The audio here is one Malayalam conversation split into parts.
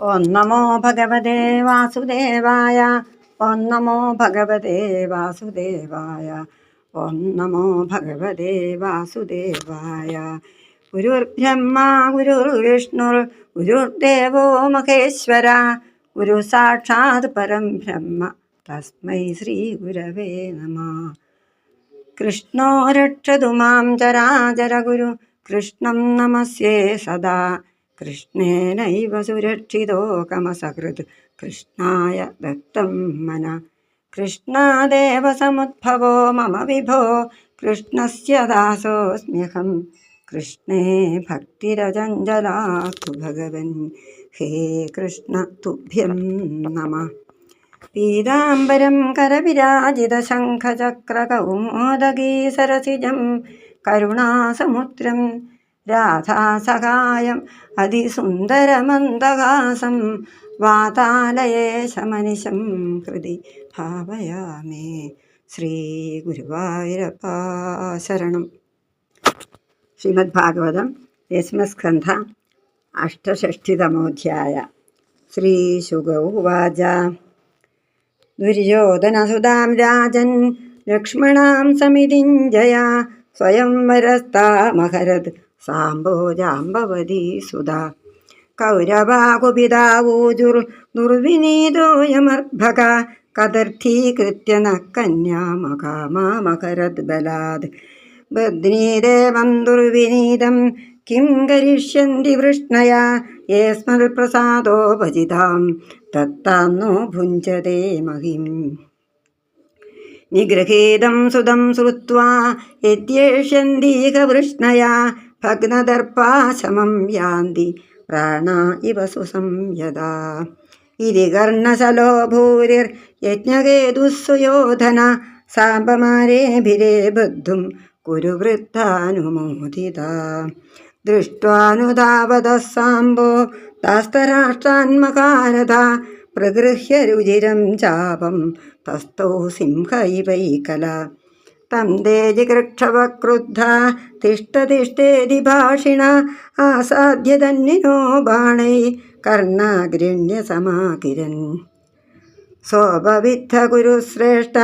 ഓം നമോ ഭഗവതേ വാസുദേവായ. ഓം നമോ ഭഗവതേ വാസുദേവായ. ഓം നമോ ഭഗവതേ വാസുദേവായ. ഗുരുർബ്രഹ്മ ഗുരുർവിഷ്ണുർ ഗുരുർദേവോ മഹേശ്വര. ഗുരു സാക്ഷാത് പരം ബ്രഹ്മ തസ്മൈ ശ്രീ ഗുരവേ നമഃ. കൃഷ്ണോ രക്ഷതു മാം ചരാചര ഗുരു കൃഷ്ണം നമസ്യേ സദാ. കൃഷ്ണേനൈവ സുരക്ഷിതോ കമസകൃത് കൃഷ്ണായ ദത്തം മന. കൃഷ്ണാദേവ സമുദ്ഭവോ മമ വിഭോ കൃഷ്ണസ്യ ദാസോസ്മ്യഹം. കൃഷ്ണേ ഭക്തിരജഞ്ജലാസ്തു ഭഗവൻ. ഹേ കൃഷ്ണ തുഭ്യം നമഃ. പീതാംബരം കരവിരാജിതശംഖചക്രകൗമോദഗീ സരസിജം കരുണാസമുദ്രം രാധാസഹായം അതിസുന്ദരമന്ദഹാസം വാതാലയേശമനിശം ഹൃദി ഭാവയാമി. ശ്രീ ഗുരുവായൂരപ്പ ശരണം. ശ്രീമദ്ഭാഗവതം ദശമസ്കന്ധ അഷ്ടഷഷ്ടിതമോധ്യായ. ശ്രീശുക ഉവാച. ദുര്യോധനസുതാം രാജൻ ലക്ഷ്മണാം സമിതിഞ്ജയ സ്വയംവരസ്താമഹരത് സാംബോജാംബവതീ സുതാ. കൗരവാകുപിതാവൂജുർ ദുർവിനീതോയമർഭക കദർത്ഥീകൃത്യ ന കന്യാമകാമാമകരത് ബലാത്. ബദ്നീദേവം ദുർവിനീതം കിം കരിഷ്യന്തി വൃഷ്ണയ യേസ്മൽ പ്രസാദോ ഭജിതാം തത്താന്നോ ഭുഞ്ചതേ മഹിം. നിഗൃഹീതം സുതം ശ്രുത്വാ യദ്യേഷ്യന്തീഹ വൃഷ്ണയ ഭഗ്നദർപ്പാശമം യാന്തി പ്രാണാ ഇവ സുസംയദാ. ഇതി കർണശലോ ഭൂരിർ യജ്ഞകേതുഃ സുയോധന സാംബമാരേഭിരേ ബദ്ധും കുരുവൃദ്ധാനുമോദിതാ. ദൃഷ്ട്വാനുധാവതഃ സാംബോ ദാസ്തരാഷ്ട്രാന്മകാരഥ പ്രഗൃഹ്യ രുചിരം ചാപം തസ്ഥോ സിംഹ ഇവൈകല. തം തേജികൃക്ഷവക്രുദ്ധ തിഷ്ടതിഷ്ഠേതി ഭാഷിണ ആസാദ്യ തന്നിനോ ബാണൈ കർണാഗൃണ്യ സമാകിരൻ. സോപവിദ്ധ കുരുശ്രേഷ്ഠ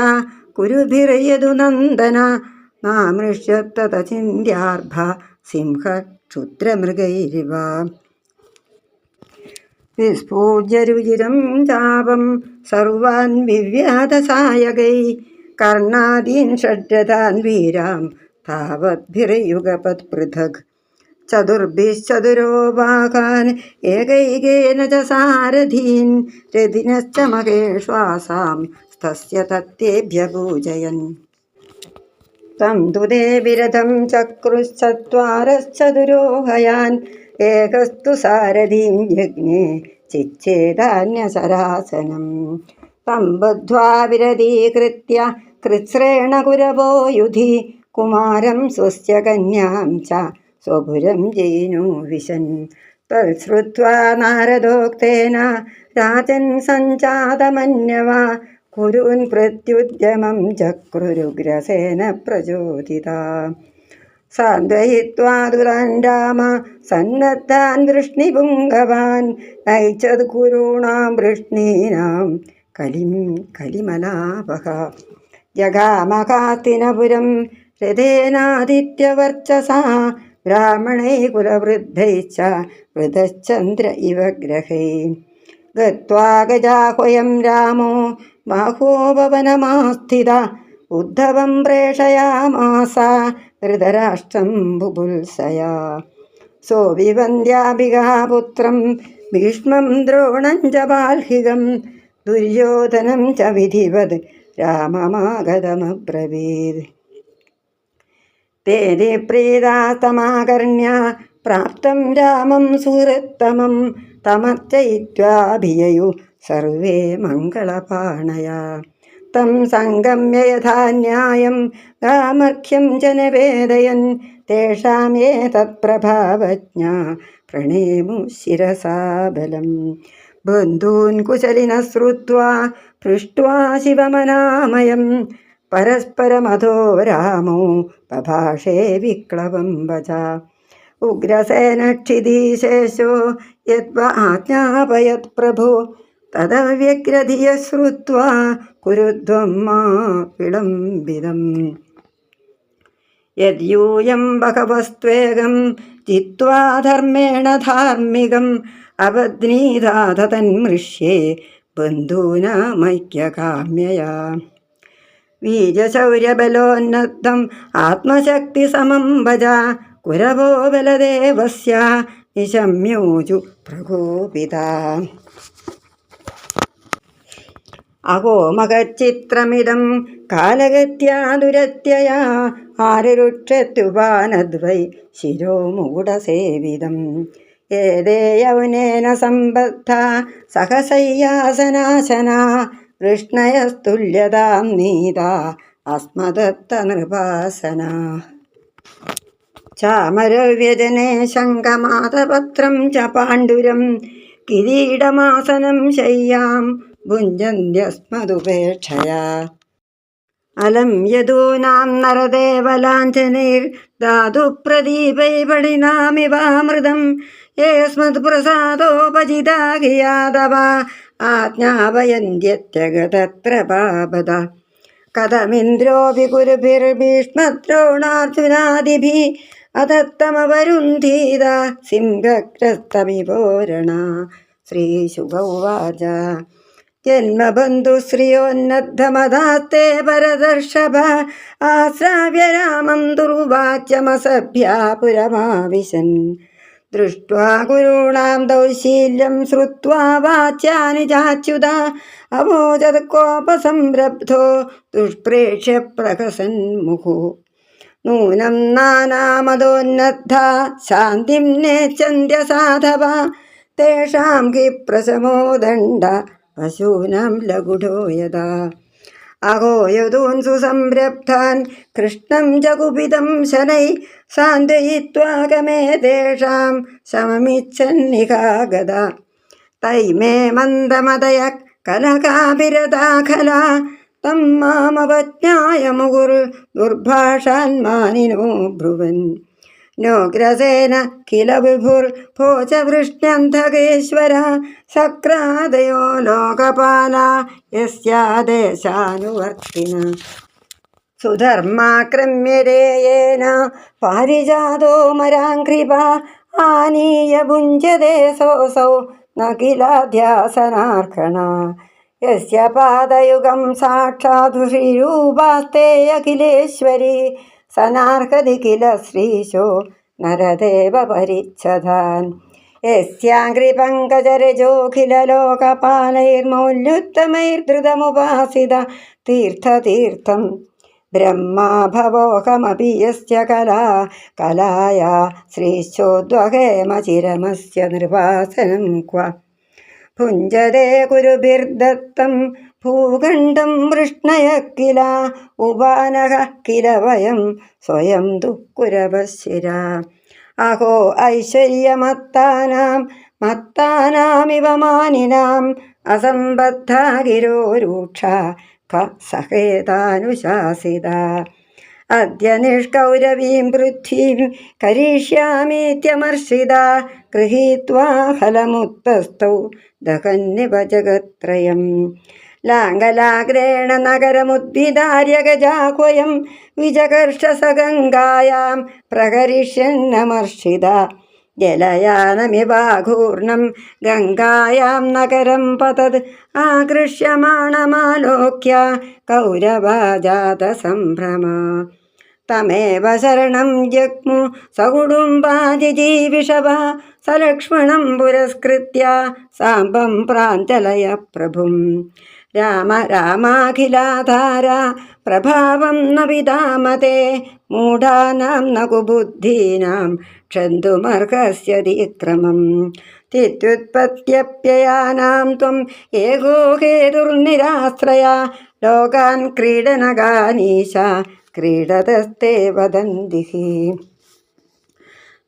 കുരുഭിർയദു നന്ദന നാമൃഷ്യത്തത ചിന്യാർഭ സിംഹ ക്ഷുദ്രമൃഗൈരിവ. വിസ്ഫൂജ്യ രുചിരം ചാപം സർവാൻ വിവ്യാധസായകൈ കർണാദീൻ ഷഡ്രഥാൻ വീരാം താവദ്ഭിർയുഗപത് പൃഥക്. ചതുർഭിശ്ചതുരോ ബാഹാൻ ഏകൈകേന ച സാരഥീൻ രഥിനശ്ച മഹേശ്വാസാം തസ്യ തത്തേഭ്യപൂജയൻ. തം തു ദേവിരഥം ചക്രുശ്ചത്വാരശ്ചതുരോഹയാൻ ഏകസ്തു സാരഥീം യജ്ഞേ ചിച്ഛേദാന്യസരാസനം. തം ബദ്ധ്വാ വിരതീകൃത്യ കൃച്ഛ്രേണ കുരവോ യുധി കുമാരം സ്വസ്യ കന്യാം ച സ്വപുരം ജയിനോ വിശൻ. തത്ശ്രുത്വാ നാരദോക്തേന രാജൻ സഞ്ജാതമന്യവ കുരൂൻ പ്രത്യുദ്യമം ചക്രുരുഗ്രസേന പ്രചോദിതാ. സാന്ത്വയിത്വാ ദുരാൻ രാമ സന്നദ്ധാൻ വൃഷ്ണിപുങ്കവാൻ നൈച്ചത് കുരൂണാം വൃഷ്ണീനാം കലിമലാപഹ. ജഗാമകാത്തിനപുരം രഥേനാദിത്യവർച്ചസാ ബ്രാഹ്മണൈ കുലവൃദ്ധൈശ്ച വൃതശ്ചന്ദ്ര ഇവ ഗ്രഹൈ. ഗത്വാ ഗജാഹ്വയം രാമോ ബാഹോപവനമാസ്ഥിത ഉദ്ധവം പ്രേഷയാമാസ ധൃതരാഷ്ട്രം ബുഭുത്സയാ. സോവിവന്ദ്യാഭികാപുത്രം ഭീഷ്മം ദ്രോണം ച ബാൽഹികം ദുര്യോധനം ച വിധിവത് രാമമാഗതമബ്രവീത്. തേതി പ്രീതാസ്തമാകർണ്യ പ്രാപ്തം രാമം സുഹൃത്തമം തമർച്ചയിത്വാഭിയയു സർവേ മംഗളപാണയാ. തം സംഗമ്യ യഥാ ന്യായം ഗാമർഘ്യം ച നിവേദയൻ തേഷാമേതത്പ്രഭാവജ്ഞാ പ്രണേമു ശിരസാ ബലം. ബന്ധൂൻ കുശലിനഃ ശ്രുത്വാ പൃഷ്ട്വാ ശിവമനാമയം പരസ്പരമധോ രാമോ ബഭാഷേ വിക്ലവം വച. ഉഗ്രസേനക്ഷിതീശേഷോ യദ്വ ആജ്ഞാപയത് പ്രഭോ തദവ്യഗ്രധിയ ശ്രുത്വാ കുരുധ്വം മാ വിളംബിതം. യദ്യൂയം ബഹവസ്ത്വേകം ജിത്വാ ധർമ്മേണ ധാർമ്മികം അപദ്നീതാഥ തന്മൃഷ്യേ ബന്ധൂനാമൈക്യകാമ്യയാ. വീര്യശൗര്യബലോന്നതം ആത്മശക്തിസമം ഭജ കുരവോ ബലദേവസ്യ നിശമ്യോജു പ്രകോപിതാ. അഹോ മഹച്ചിത്രമിദം കാലഗത്യാ ദുരത്യയാ ആരുരുക്ഷത്യുപാനദ്വൈ ശിരോ മൂഢസേവിതം. ഏതേ യൗനേന സംബദ്ധ സഹസയ്യാസനാശനാ വൃഷ്ണയസ്തുല്യതാം നീതാ അസ്മദത്ത നൃപാസനാ. ചാമരവ്യജനേ ശംഖമാതപത്രം ച പാണ്ഡുരം കിരീടമാസനം ശയ്യാം ഭുഞ്ജന്ത്യസ്മദുപേക്ഷയാ. അലം യദൂനാം നരദേവലാഞ്ഛനൈർദാതു പ്രദീപൈപണിനാമിവാമൃതം യേസ്മത്പ്രസാദോപജിതാ യാദവ ആജ്ഞാപയന്ത്യത്യഗതത്ര പാപദ. കഥമിന്ദ്രോപി കുരുഭിർഭീഷ്മദ്രോണാർജുനാദിഭിः അദത്തമവരുന്ധീത സിംഹഗ്രസ്തമിപോരണ. ശ്രീശുക ഉവാച ജന്മബന്ധുശ്രിയോന്നദ്ധമദാസ്തേ പരദർശഭ ആശ്രാവ്യ രാമം ദുർവാച്യമസഭ്യാ പുരമാവിശൻ. ദൃഷ്ട്വാ ഗുരുണാം ദൗശീല്യം ശ്രുത്വാ വാച്യാനി ചാച്യുത അവോചത് കോപസംരബ്ധോ ദുഷ്പ്രേക്ഷ്യ പ്രഹസന്മുഖു. നൂനം നാനാമതോന്നദ്ധ ശാന്തിം നേച്ഛന്ത്യസാധവ തേഷാം ഹി പ്രശമോദണ്ഡ പശൂനാം ലഘുഢോ യഥാ. അഹോ യദൂൻ സുസംരബ്ധാൻ കൃഷ്ണം ജകുപിതം ശനൈ സാന്ത്വയിത്വാഗമേ തേഷാം ശമമിച്ഛന്നിഹാഗത. തൈമേ മന്ദമതയ കലകാഭിരതാഖല തം മാമവജ്ഞായ മുകുർ ദുർഭാഷാന്മാനിനോ ബ്രുവൻ. നോഗ്രസേന കില വിഭുർ ഭോജവൃഷ്ണ്യന്ധകേശ്വര സക്രാദയോ ലോകപാല യസ്യാദേശാനുവർത്തിന. സുധർമാക്രമ്യരേയേന പാരിജാതോ മരാംഘ്രിപ ആനീയ ഭുഞ്ജതേ സോസൗ ന കിലാധ്യാസനാർഹണ. യസ്യ പാദയുഗം സാക്ഷാത് ശ്രീരൂപാസ്തേ അഖിലേശ്വരി സനാർഹതി കില ശ്രീശോ നരദേവ പരിച്ഛദാൻ. യസ്യാംഘ്രിപങ്കജരജോഖില ലോകപാലൈർമൗല്യുത്തമൈർധൃതമുപാസിത തീർത്ഥതീർത്ഥം ബ്രഹ്മാഭവോഹമപി യസ്യ കലാ കലായാ ശ്രീശോദ്വഹേമ ചിരമസ്യ നിർവാസനം ക്വ. ഭുഞ്ജതേ കുരുഭിർദത്തം ഭൂഖണ്ഡം വൃഷ്ണയ കില ഉപാനഃ കില വയം സ്വയം ദുഃഖുരവശ്ശിരാ. അഹോ ഐശ്വര്യമത്താനാം മത്താനാമിവ മാനിനാം അസംബദ്ധാ ഗിരോ രൂക്ഷ സഹേതാനുശാസിത. അദ്യ നിഷ്കൗരവീം പൃഥ്വീം കരീഷ്യാമീത്യമർഷിത ഗൃഹീത്വാ ഫലമുത്തസ്ഥൗ ദഹന്നിവ ജഗത്രയം. ലാംഗലാഗ്രേണ നഗരമുദ്വിധാര്യ ഗജാഹ്വയം വിജകർഷ സഗംഗായാം പ്രകരിഷ്യന്നമർഷിത. ജലയാനമിവാഘൂർണം ഗംഗായാം നഗരം പതത് ആകൃഷ്യമാണമാലോക്യ കൗരവാജാത സംഭ്രമ. തമേവ ശരണം ജഗ്മു സകുടുംബാജിജീവിഷവ സലക്ഷ്മണം പുരസ്കൃത്യ സാംബം പ്രാഞ്ജലയ പ്രഭും. രാമ രാമാഖിലാധാര പ്രഭാവം ന വിദാമതേ മൂഢാനാം ന കുബുദ്ധീനാം ക്ഷന്തുമർഹസ്യതിക്രമം. തിത്യുത്പത്യപ്യയാനാം ത്വം ഏകോ ഹേതുർനിരാശ്രയ ലോകാൻ ക്രീഡനഗാനീശ ക്രീഡതസ്തേ വദന്തിഃ.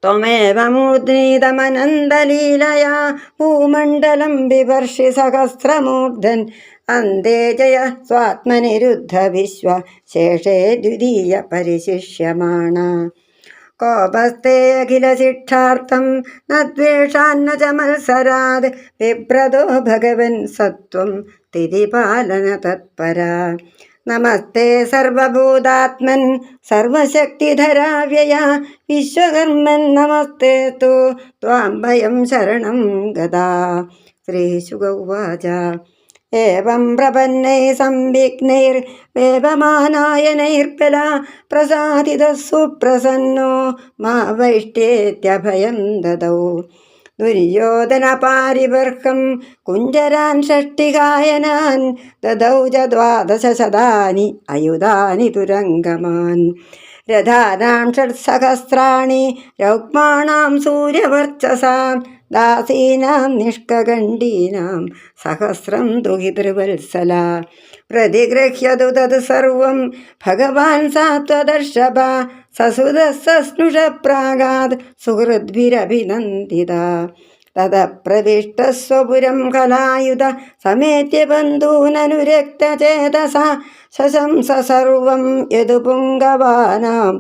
ത്വമേവ മൂർധ്നീതമനന്തലീലയാ ഭൂമണ്ഡലം ബിഭർഷി സഹസ്രമൂർധൻ അന്തേ ജയ സ്വാത്മനിരുദ്ധ വിശ്വ ശേഷേ ദ്വിതീയ പരിശിഷ്യമാണ. കോപസ്തേ അഖിലശിക്ഷാർത്ഥം ന ദ്വേഷാന്ന ച മത്സരാത് വിഭ്രതോ ഭഗവൻ സത്വം തിരിപാലന തത്പരാ. നമസ്തേ സർവഭൂതാത്മൻ സർവശക്തിധരാവ്യയ വിശ്വകർമ്മൻ നമസ്തേ തു ത്വാം ഭയം ശരണം ഗതാ. ശ്രീശുക ഉവാച ഏവം പ്രപന്നൈ സംവിഘ്നൈർവേപമാനായനൈർബലാ പ്രസാദിതഃ സുപ്രസന്നോ മാ വൈഷ്ട്യേത്യഭയം ദദൗ. ദുര്യോധനപാരിബർഹം കുഞ്ചരാൻ ഷഷ്ടികായനാൻ ദദൗ ച 12 ശതാനി അയുധാനി തുരങ്കമാൻ. രഥാനാം 6 രൗക്മാണാം സൂര്യവർച്ചസാം ദാസീനാം നിഷ്കകണ്ഠീനാം 100 ദുഹിതൃവത്സല. പ്രതിഗൃഹ്യതു തത് സർവം ഭഗവാൻ സാത്വദർശഭ സസുതസ്നുഷ പ്രാഗാത് സുഹൃദ്ഭിരഭിനന്ദിത. തതഃ പ്രവിഷ്ടസ്വപുരം കലായുധ സമേത്യ ബന്ധൂനനുരക്തചേതസ ശശംസ സർവം യദുപുങ്കവാനാം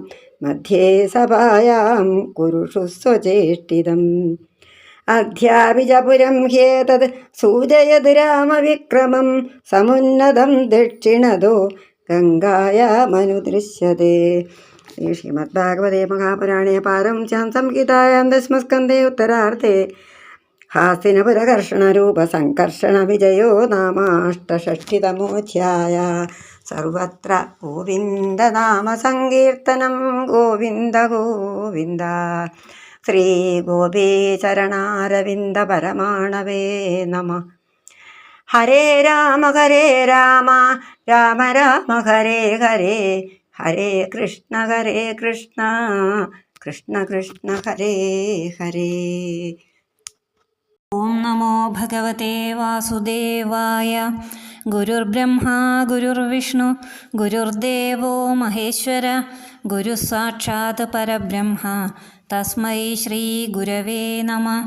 മധ്യേ സഭായാം കുരുഷു സ്വചേഷ്ടിതം. അധ്യാപിജപുരം ഹ്യേതത് സൂചയത് രാമവിക്രമം സമുന്നതം ദക്ഷിണതോ ഗംഗായാമനുദൃശ്യത്തെ. ശ്രീമദ്ഭാഗവതേ മഹാപുരാണേ പാരംസ്യാം സംഹിതായാം 10സ്കന്ധേ ഉത്തരാർദ്ധേ ഹാസ്തിനപുരകർഷണരൂപസംകർഷണവിജയോ നാമാഷ്ടഷഷ്ടിതമോധ്യായഃ. സർവത്ര ഗോവിന്ദനാമസങ്കീർത്തനം ഗോവിന്ദ ഗോവിന്ദ. ശ്രീഗോപീചരണാരവിന്ദ പരമാണവേ നമഃ. ഹരേ രാമ രാമ രാമ ഹരേ ഹരേ ഹരേ കൃഷ്ണ കൃഷ്ണ കൃഷ്ണ ഹരേ ഹരേ. ഓം നമോ ഭഗവതേ വാസുദേവായ. ഗുരുർബ്രഹ്മാ ഗുരുർവിഷ്ണു ഗുരുർദേവോ മഹേശ്വര ഗുരുഃ സാക്ഷാത് പരബ്രഹ്മ തസ്മൈ ശ്രീ ഗുരവേ നമഃ.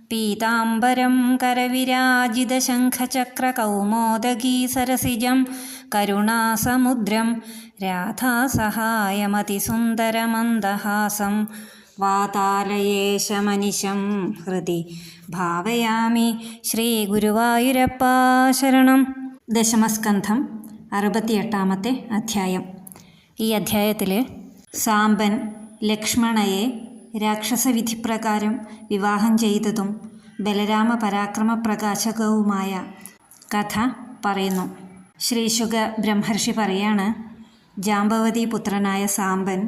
പീതാംബരം കരവിരാജിതശംഖചക്രകൗമോദഗീ സരസിജം കരുണാസമുദ്രം രാധാസഹായമതിസുന്ദരമന്ദഹാസം വാതാലയേശമനിശം ഹൃദി ഭാവയാമി. ശ്രീ ഗുരുവായൂരപ്പാ ശരണം. ദശമസ്കന്ധം 68-ാമത്തെ അധ്യായം. ഈ അധ്യായത്തിൽ സാമ്പൻ ലക്ഷ്മണയെ രാക്ഷസവിധിപ്രകാരം വിവാഹം ചെയ്തതും ബലരാമ പരാക്രമപ്രകാശകവുമായ കഥ പറയുന്നു. ശ്രീശുക ബ്രഹ്മർഷി പറയാണ്, ജാമ്പവതി പുത്രനായ സാമ്പൻ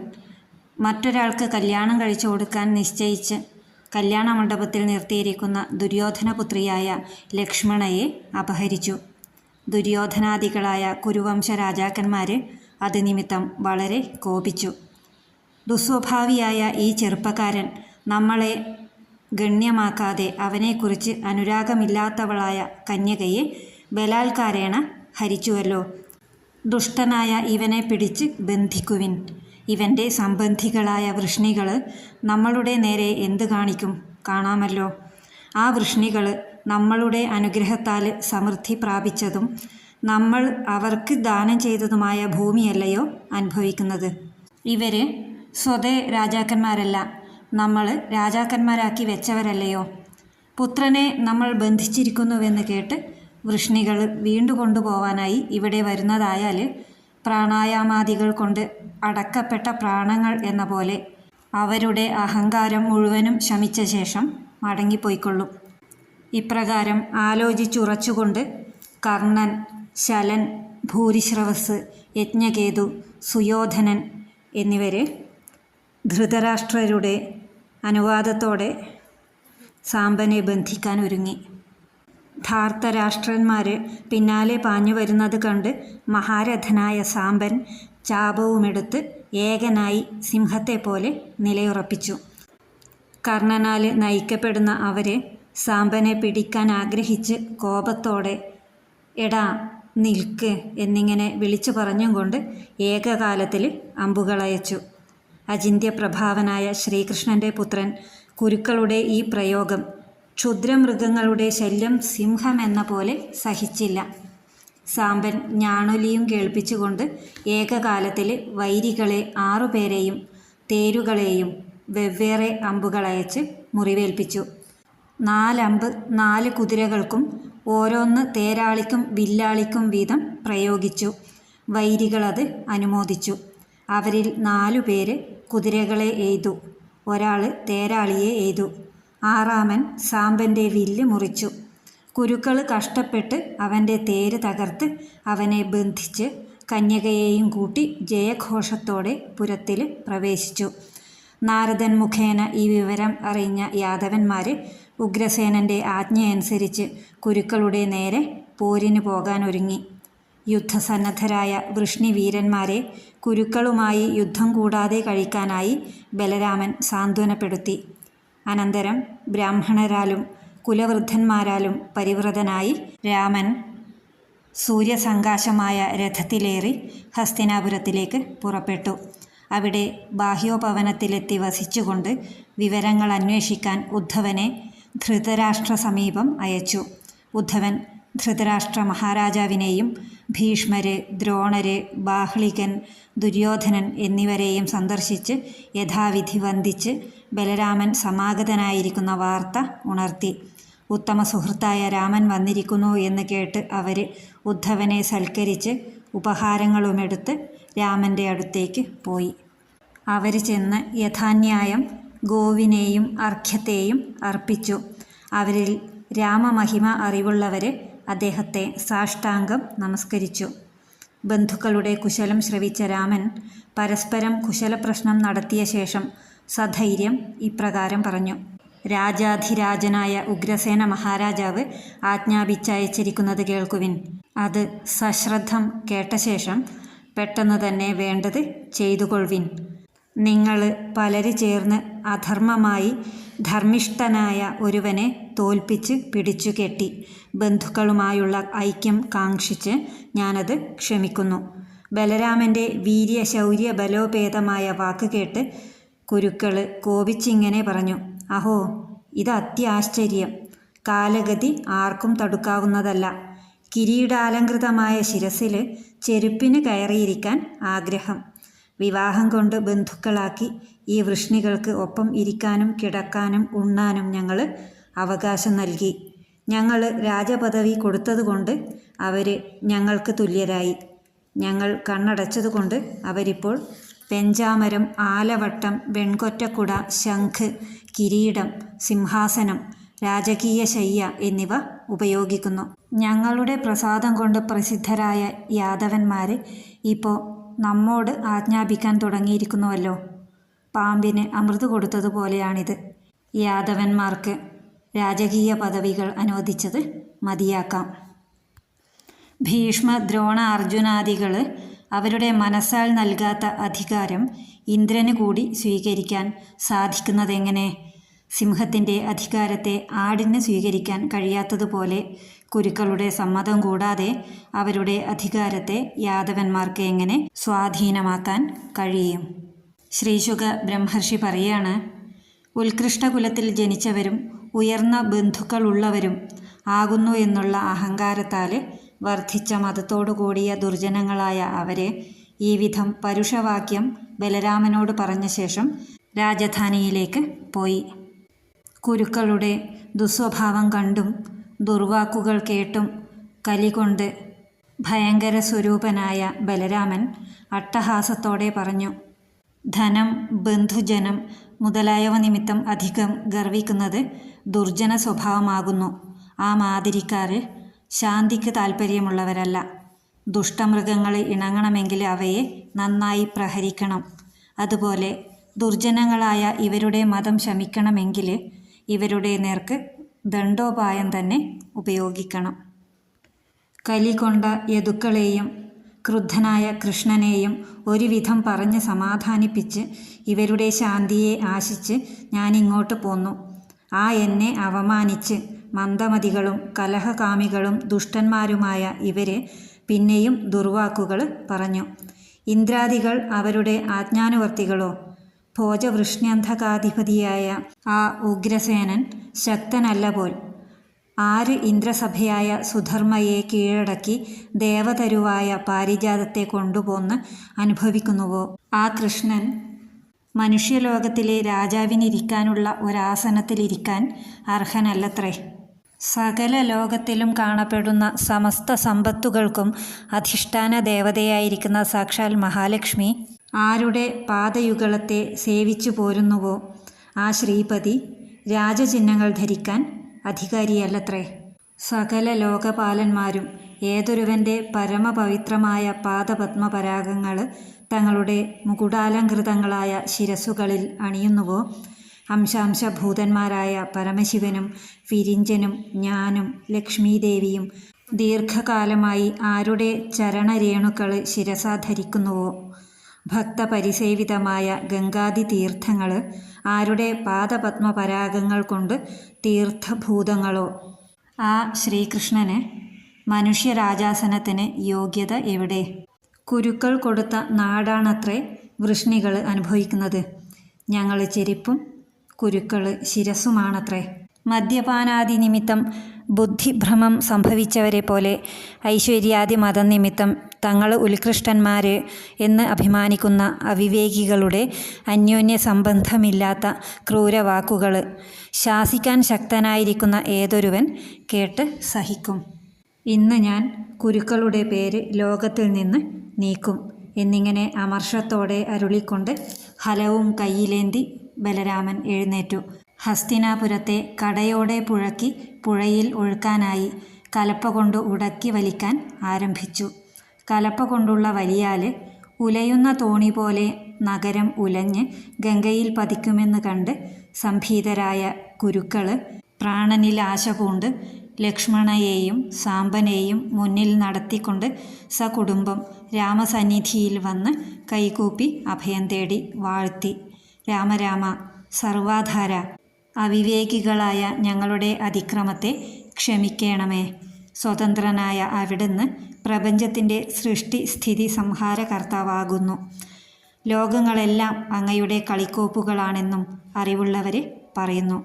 മറ്റൊരാൾക്ക് കല്യാണം കഴിച്ചു കൊടുക്കാൻ നിശ്ചയിച്ച് കല്യാണ മണ്ഡപത്തിൽ നിർത്തിയിരിക്കുന്ന ദുര്യോധനപുത്രിയായ ലക്ഷ്മണയെ അപഹരിച്ചു. ദുര്യോധനാദികളായ കുരുവംശ രാജാക്കന്മാർ അത് നിമിത്തം വളരെ കോപിച്ചു. ദുസ്വഭാവിയായ ഈ ചെറുപ്പക്കാരൻ നമ്മളെ ഗണ്യമാക്കാതെ അവനെക്കുറിച്ച് അനുരാഗമില്ലാത്തവളായ കന്യകയെ ബലാത്കാരേണ ഹരിച്ചുവല്ലോ. ദുഷ്ടനായ ഇവനെ പിടിച്ച് ബന്ധിക്കുവിൻ. ഇവൻ്റെ സംബന്ധികളായ വൃഷ്ണികൾ നമ്മളുടെ നേരെ എന്ത് കാണിക്കും കാണാമല്ലോ. ആ വൃഷ്ണികൾ നമ്മളുടെ അനുഗ്രഹത്താൽ സമൃദ്ധി പ്രാപിച്ചതും നമ്മൾ അവർക്ക് ദാനം ചെയ്തതുമായ ഭൂമിയല്ലയോ അനുഭവിക്കുന്നത്. ഇവർ സ്വതേ രാജാക്കന്മാരല്ല, നമ്മൾ രാജാക്കന്മാരാക്കി വെച്ചവരല്ലയോ. പുത്രനെ നമ്മൾ ബന്ധിച്ചിരിക്കുന്നുവെന്ന് കേട്ട് വൃഷ്ണികൾ വീണ്ടു കൊണ്ടുപോവാനായി ഇവിടെ വരുന്നതായാൽ പ്രാണായാമാദികൾ കൊണ്ട് അടക്കപ്പെട്ട പ്രാണങ്ങൾ എന്ന പോലെ അവരുടെ അഹങ്കാരം മുഴുവനും ശമിച്ച ശേഷം മടങ്ങിപ്പോയിക്കൊള്ളും. ഇപ്രകാരം ആലോചിച്ചുറച്ചുകൊണ്ട് കർണൻ, ശലൻ, ഭൂരിശ്രവസ്, യജ്ഞകേതു, സുയോധനൻ എന്നിവർ ധൃതരാഷ്ട്രരുടെ അനുവാദത്തോടെ സാമ്പനെ ബന്ധിക്കാൻ ഒരുങ്ങി. ധാർത്തരാഷ്ട്രന്മാർ പിന്നാലെ പാഞ്ഞു വരുന്നത് കണ്ട് മഹാരഥനായ സാമ്പൻ ചാപവുമെടുത്ത് ഏകനായി സിംഹത്തെപ്പോലെ നിലയുറപ്പിച്ചു. കർണനാൽ നയിക്കപ്പെടുന്ന അവരെ സാമ്പനെ പിടിക്കാൻ ആഗ്രഹിച്ച് കോപത്തോടെ എടാ നിൽക്ക് എന്നിങ്ങനെ വിളിച്ചു പറഞ്ഞും കൊണ്ട് ഏകകാലത്തിൽ അമ്പുകളയച്ചു. അചിന്ത്യപ്രഭാവനായ ശ്രീകൃഷ്ണൻ്റെ പുത്രൻ കുരുക്കളുടെ ഈ പ്രയോഗം ക്ഷുദ്രമൃഗങ്ങളുടെ ശല്യം സിംഹമെന്ന പോലെ സഹിച്ചില്ല. സാമ്പൻ ഞാണൊലിയും കേൾപ്പിച്ചുകൊണ്ട് ഏകകാലത്തിൽ വൈരികളെ 6 പേരെയും തേരുകളെയും വെവ്വേറെ അമ്പുകളയച്ച് മുറിവേൽപ്പിച്ചു. 4 അമ്പ് 4 കുതിരകൾക്കും ഓരോന്ന് തേരാളിക്കും വില്ലാളിക്കും വീതം പ്രയോഗിച്ചു. വൈരികളത് അനുമോദിച്ചു. അവരിൽ 4 പേര് കുതിരകളെ എയ്തു, ഒരാൾ തേരാളിയെ എയ്തു. 6-മൻ സാമ്പൻ്റെ വില്ല് മുറിച്ചു. കുരുക്കൾ കഷ്ടപ്പെട്ട് അവൻ്റെ തേര് തകർത്ത് അവനെ ബന്ധിച്ച് കന്യകയെയും കൂട്ടി ജയഘോഷത്തോടെ പുരത്തിൽ പ്രവേശിച്ചു. നാരദൻ മുഖേന ഈ വിവരം അറിഞ്ഞ യാദവന്മാർ ഉഗ്രസേനൻ്റെ ആജ്ഞയനുസരിച്ച് കുരുക്കളുടെ നേരെ പോരിന് പോകാനൊരുങ്ങി. യുദ്ധസന്നദ്ധരായ വൃഷ്ണിവീരന്മാരെ കുരുക്കളുമായി യുദ്ധം കൂടാതെ കഴിക്കാനായി ബലരാമൻ സാന്ത്വനപ്പെടുത്തി. അനന്തരം ബ്രാഹ്മണരാലും കുലവൃദ്ധന്മാരാലും പരിവൃതനായി രാമൻ സൂര്യസങ്കാശമായ രഥത്തിലേറി ഹസ്തിനാപുരത്തിലേക്ക് പുറപ്പെട്ടു. അവിടെ ബാഹ്യോപവനത്തിലെത്തി വസിച്ചുകൊണ്ട് വിവരങ്ങൾ അന്വേഷിക്കാൻ ഉദ്ധവനെ ധൃതരാഷ്ട്ര സമീപം അയച്ചു. ഉദ്ധവൻ ധൃതരാഷ്ട്ര മഹാരാജാവിനെയും ഭീഷ്മര്, ദ്രോണര്, ബാഹ്ലികൻ, ദുര്യോധനൻ എന്നിവരെയും സന്ദർശിച്ച് യഥാവിധി വന്ദിച്ച് ബലരാമൻ സമാഗതനായിരിക്കുന്ന വാർത്ത ഉണർത്തി. ഉത്തമ സുഹൃത്തായ രാമൻ വന്നിരിക്കുന്നു എന്ന് കേട്ട് അവർ ഉദ്ധവനെ സൽക്കരിച്ച് ഉപഹാരങ്ങളുമെടുത്ത് രാമൻ്റെ അടുത്തേക്ക് പോയി. അവർ ചെന്ന് യഥാന്യായം ഗോവിനെയും അർഘ്യത്തെയും അർപ്പിച്ചു. അവരിൽ രാമമഹിമ അറിവുള്ളവർ അദ്ദേഹത്തെ സാഷ്ടാംഗം നമസ്കരിച്ചു. ബന്ധുക്കളുടെ കുശലം ശ്രവിച്ച രാമൻ പരസ്പരം കുശലപ്രശ്നം നടത്തിയ ശേഷം സധൈര്യം ഇപ്രകാരം പറഞ്ഞു: രാജാധിരാജനായ ഉഗ്രസേന മഹാരാജാവ് ആജ്ഞാപിച്ചയച്ചിരിക്കുന്നത് കേൾക്കുവിൻ. അത് സശ്രദ്ധം കേട്ട ശേഷം പെട്ടെന്ന് തന്നെ വേണ്ടത് ചെയ്തുകൊള്ളുവിൻ. നിങ്ങൾ പലര് ചേർന്ന് അധർമ്മമായി ധർമ്മിഷ്ഠനായ ഒരുവനെ തോൽപ്പിച്ച് പിടിച്ചു കെട്ടി. ബന്ധുക്കളുമായുള്ള ഐക്യം കാക്ഷിച്ച് ഞാനത് ക്ഷമിക്കുന്നു. ബലരാമൻ്റെ വീര്യശൗര്യ ബലോപേതമായ വാക്ക് കേട്ട് കുരുക്കൾ കോപിച്ചിങ്ങനെ പറഞ്ഞു: അഹോ, ഇത് അത്യാശ്ചര്യം! കാലഗതി ആർക്കും തടുക്കാവുന്നതല്ല. കിരീടാലങ്കൃതമായ ശിരസിൽ ചെരുപ്പിന് കയറിയിരിക്കാൻ ആഗ്രഹം. വിവാഹം കൊണ്ട് ബന്ധുക്കളാക്കി ഈ വൃഷ്ണികൾക്ക് ഒപ്പം ഇരിക്കാനും കിടക്കാനും ഉണ്ണാനും ഞങ്ങൾ അവകാശം നൽകി. ഞങ്ങൾ രാജപദവി കൊടുത്തതുകൊണ്ട് അവർ ഞങ്ങൾക്ക് തുല്യരായി. ഞങ്ങൾ കണ്ണടച്ചതുകൊണ്ട് അവരിപ്പോൾ പെഞ്ചാമരം, ആലവട്ടം, വെൺകൊറ്റക്കുട, ശംഖ്, കിരീടം, സിംഹാസനം, രാജകീയ ശയ്യ എന്നിവ ഉപയോഗിക്കുന്നു. ഞങ്ങളുടെ പ്രസാദം കൊണ്ട് പ്രസിദ്ധരായ യാദവന്മാർ ഇപ്പോൾ നമ്മോട് ആജ്ഞാപിക്കാൻ തുടങ്ങിയിരിക്കുന്നുവല്ലോ. പാമ്പിന് അമൃത് കൊടുത്തതുപോലെയാണിത്. യാദവന്മാർക്ക് രാജകീയ പദവികൾ അനുവദിച്ചത് മതിയാക്കാം. ഭീഷ്മ, ദ്രോണ, അർജുനാദികൾ അവരുടെ മനസ്സാൽ നൽകാത്ത അധികാരം ഇന്ദ്രന് കൂടി സ്വീകരിക്കാൻ സാധിക്കുന്നതെങ്ങനെ? സിംഹത്തിൻ്റെ അധികാരത്തെ ആടിന് സ്വീകരിക്കാൻ കഴിയാത്തതുപോലെ കുരുക്കളുടെ സമ്മതം കൂടാതെ അവരുടെ അധികാരത്തെ യാദവന്മാർക്ക് എങ്ങനെ സ്വാധീനമാക്കാൻ കഴിയും? ശ്രീശുക ബ്രഹ്മർഷി പറയാണ്: ഉത്കൃഷ്ടകുലത്തിൽ ജനിച്ചവരും ഉയർന്ന ബന്ധുക്കളുള്ളവരും ആകുന്നു എന്നുള്ള അഹങ്കാരത്താൽ വർദ്ധിച്ച മതത്തോടു കൂടിയ ദുർജനങ്ങളായ അവരെ ഈ വിധം പരുഷവാക്യം ബലരാമനോട് പറഞ്ഞ ശേഷം രാജധാനിയിലേക്ക് പോയി. കുരുക്കളുടെ ദുസ്വഭാവം കണ്ടും ദുർവാക്കുകൾ കേട്ടും കലികൊണ്ട് ഭയങ്കര സ്വരൂപനായ ബലരാമൻ അട്ടഹാസത്തോടെ പറഞ്ഞു: ധനം, ബന്ധുജനം മുതലായവ നിമിത്തം അധികം ഗർവിക്കുന്നത് ദുർജന സ്വഭാവമാകുന്നു. ആ മാതിരിക്കാർ ശാന്തിക്ക് താൽപ്പര്യമുള്ളവരല്ല. ദുഷ്ടമൃഗങ്ങൾ ഇണങ്ങണമെങ്കിൽ അവയെ നന്നായി പ്രഹരിക്കണം. അതുപോലെ ദുർജനങ്ങളായ ഇവരുടെ മതം ശമിക്കണമെങ്കിൽ ഇവരുടെ നേർക്ക് ദണ്ഡോപായം തന്നെ ഉപയോഗിക്കണം. കലികൊണ്ട യദുക്കളെയും ക്രുദ്ധനായ കൃഷ്ണനെയും ഒരുവിധം പറഞ്ഞ് സമാധാനിപ്പിച്ച് ഇവരുടെ ശാന്തിയെ ആശിച്ച് ഞാനിങ്ങോട്ട് പോന്നു. ആ എന്നെ അവമാനിച്ച് മന്ദമതികളും കലഹകാമികളും ദുഷ്ടന്മാരുമായ ഇവർ പിന്നെയും ദുർവാക്കുകൾ പറഞ്ഞു. ഇന്ദ്രാദികൾ അവരുടെ ആജ്ഞാനുവർത്തികളോ? ഭോജവൃഷ്ണ്യന്ധകാധിപതിയായ ആ ഉഗ്രസേനൻ ശക്തനല്ല പോൽ. ആര് ഇന്ദ്രസഭയായ സുധർമ്മയെ കീഴടക്കി ദേവതരുവായ പാരിജാതത്തെ കൊണ്ടുപോന്ന് അനുഭവിക്കുന്നുവോ, ആ കൃഷ്ണൻ മനുഷ്യലോകത്തിലെ രാജാവിനിരിക്കാനുള്ള ഒരാസനത്തിലിരിക്കാൻ അർഹനല്ലത്രേ. സകല ലോകത്തിലും കാണപ്പെടുന്ന സമസ്ത സമ്പത്തുകൾക്കും അധിഷ്ഠാന ദേവതയായിരിക്കുന്ന സാക്ഷാൽ മഹാലക്ഷ്മി ആരുടെ പാദയുഗളത്തെ സേവിച്ചു പോരുന്നുവോ ആ ശ്രീപതി രാജചിഹ്നങ്ങൾ ധരിക്കാൻ അധികാരിയല്ലത്രേ. സകല ലോകപാലന്മാരും ഏതൊരുവൻ്റെ പരമപവിത്രമായ പാദപത്മപരാഗങ്ങൾ തങ്ങളുടെ മുകുടാലങ്കൃതങ്ങളായ ശിരസ്സുകളിൽ അണിയുന്നുവോ അംശാംശഭൂതന്മാരായ പരമശിവനും വിരിഞ്ചനും ഞാനും ലക്ഷ്മീദേവിയും ദീർഘകാലമായി ആരുടെ ചരണരേണുക്കൾ ശിരസാ ധരിക്കുന്നുവോ ഭക്തപരിസേവിതമായ ഗംഗാദി തീർത്ഥങ്ങൾ ആരുടെ പാദപത്മപരാഗങ്ങൾ കൊണ്ട് തീർത്ഥഭൂതങ്ങളോ ആ ശ്രീകൃഷ്ണന് മനുഷ്യരാജാസനത്തിന് യോഗ്യത എവിടെ? കുരുക്കൾ കൊടുത്ത നാടാണത്രേ വൃഷ്ണികൾ അനുഭവിക്കുന്നത്. ഞങ്ങൾ ചെരിപ്പും കുരുക്കൾ ശിരസ്സുമാണത്രേ. മദ്യപാനാദി നിമിത്തം ബുദ്ധിഭ്രമം സംഭവിച്ചവരെ പോലെ ഐശ്വര്യാദി മതനിമിത്തം തങ്ങൾ ഉത്കൃഷ്ടന്മാർ എന്ന് അഭിമാനിക്കുന്ന അവിവേകികളുടെ അന്യോന്യ സംബന്ധമില്ലാത്ത ക്രൂരവാക്കുകൾ ശാസിക്കാൻ ശക്തനായിരിക്കുന്ന ഏതൊരുവൻ കേട്ട് സഹിക്കും. ഇന്ന് ഞാൻ കുരുക്കളുടെ പേര് ലോകത്തിൽ നിന്ന് നീക്കും എന്നിങ്ങനെ അമർഷത്തോടെ അരുളിക്കൊണ്ട് ഹലവും കയ്യിലേന്തി ബലരാമൻ എഴുന്നേറ്റു. ഹസ്തിനാപുരത്തെ കടയോടെ പുഴക്കി പുഴയിൽ ഒഴുക്കാനായി കലപ്പ കൊണ്ട് ഉടക്കി വലിക്കാൻ ആരംഭിച്ചു. കലപ്പ കൊണ്ടുള്ള വലിയാൽ ഉലയുന്ന തോണി പോലെ നഗരം ഉലഞ്ഞ് ഗംഗയിൽ പതിക്കുമെന്ന് കണ്ട് സംഭീതരായ കുരുക്കൾ പ്രാണനിൽ ആശ പൂണ്ട് ലക്ഷ്മണയെയും സാമ്പനെയും മുന്നിൽ നടത്തിക്കൊണ്ട് സകുടുംബം രാമസന്നിധിയിൽ വന്ന് കൈകൂപ്പി അഭയം തേടി വാഴ്ത്തി. രാമരാമ സർവാധാര, അവിവേകികളായ ഞങ്ങളുടെ അതിക്രമത്തെ ക്ഷമിക്കണമേ. സ്വതന്ത്രനായ അവിടുന്ന് പ്രപഞ്ചത്തിൻ്റെ സൃഷ്ടി സ്ഥിതി സംഹാരകർത്താവാകുന്നു. ലോകങ്ങളെല്ലാം അങ്ങയുടെ കളിക്കോപ്പുകളാണെന്നും അറിവുള്ളവർ പറയുന്നു.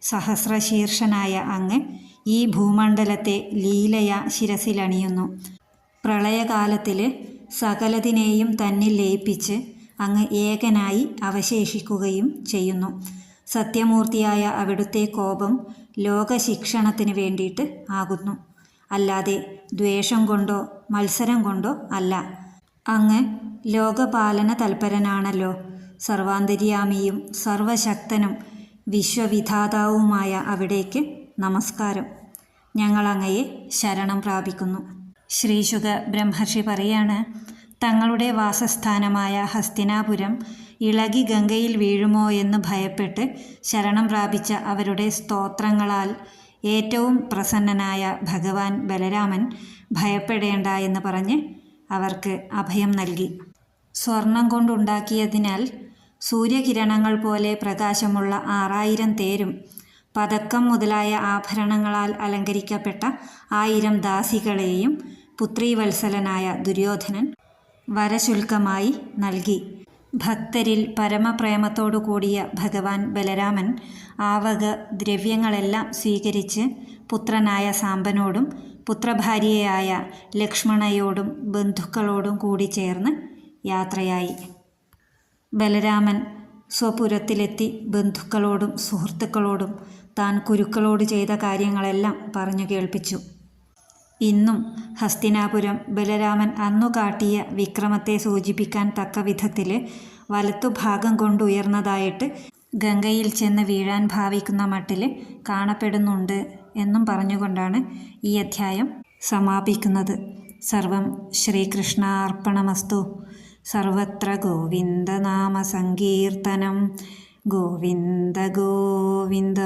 സഹസ്രശീർഷനായ അങ്ങ് ഈ ഭൂമണ്ഡലത്തെ ലീലയ ശിരസിലണിയുന്നു. പ്രളയകാലത്തിൽ സകലതിനെയും തന്നിൽ ലയിപ്പിച്ച് അങ്ങ് ഏകനായി അവശേഷിക്കുകയും ചെയ്യുന്നു. സത്യമൂർത്തിയായ അവിടുത്തെ കോപം ലോകശിക്ഷണത്തിന് വേണ്ടിയിട്ട് ആകുന്നു, അല്ലാതെ ദ്വേഷം കൊണ്ടോ മത്സരം കൊണ്ടോ അല്ല. അങ്ങ് ലോകപാലന തൽപരനാണല്ലോ. സർവാന്തര്യാമിയും സർവശക്തനും വിശ്വവിധാതാവുമായ അവിടേക്ക് നമസ്കാരം. ഞങ്ങൾ അങ്ങയെ ശരണം പ്രാപിക്കുന്നു. ശ്രീശുക ബ്രഹ്മർഷി പറയാണ്, തങ്ങളുടെ വാസസ്ഥാനമായ ഹസ്തിനാപുരം ഇളകി ഗംഗയിൽ വീഴുമോ എന്ന് ഭയപ്പെട്ട് ശരണം പ്രാപിച്ച അവരുടെ സ്തോത്രങ്ങളാൽ ഏറ്റവും പ്രസന്നനായ ഭഗവാൻ ബലരാമൻ ഭയപ്പെടേണ്ട എന്ന് പറഞ്ഞ് അവർക്ക് അഭയം നൽകി. സ്വർണം കൊണ്ടുണ്ടാക്കിയതിനാൽ സൂര്യകിരണങ്ങൾ പോലെ പ്രകാശമുള്ള 6000 തേരും പതക്കം മുതലായ ആഭരണങ്ങളാൽ അലങ്കരിക്കപ്പെട്ട 1000 ദാസികളെയും പുത്രീവത്സലനായ ദുര്യോധനൻ വരശുൽക്കമായി നൽകി. ഭക്തരിൽ പരമപ്രേമത്തോടു കൂടിയ ഭഗവാൻ ബലരാമൻ ആവക ദ്രവ്യങ്ങളെല്ലാം സ്വീകരിച്ച് പുത്രനായ സാമ്പനോടും പുത്രഭാര്യയായ ലക്ഷ്മണയോടും ബന്ധുക്കളോടും കൂടി ചേർന്ന് യാത്രയായി. ബലരാമൻ സ്വപുരത്തിലെത്തി ബന്ധുക്കളോടും സുഹൃത്തുക്കളോടും താൻ കുരുക്കളോട് ചെയ്ത കാര്യങ്ങളെല്ലാം പറഞ്ഞു കേൾപ്പിച്ചു. ഇന്നും ഹസ്തിനാപുരം ബലരാമൻ അന്നു കാട്ടിയ വിക്രമത്തെ സൂചിപ്പിക്കാൻ തക്ക വിധത്തിൽ വലത്തുഭാഗം കൊണ്ടുയർന്നതായിട്ട് ഗംഗയിൽ ചെന്ന് വീഴാൻ ഭാവിക്കുന്ന മട്ടിൽ കാണപ്പെടുന്നുണ്ട് എന്നും പറഞ്ഞുകൊണ്ടാണ് ഈ അധ്യായം സമാപിക്കുന്നത്. സർവം ശ്രീകൃഷ്ണാർപ്പണമസ്തു. സർവത്ര ഗോവിന്ദനാമ സങ്കീർത്തനം. ഗോവിന്ദ ഗോവിന്ദ.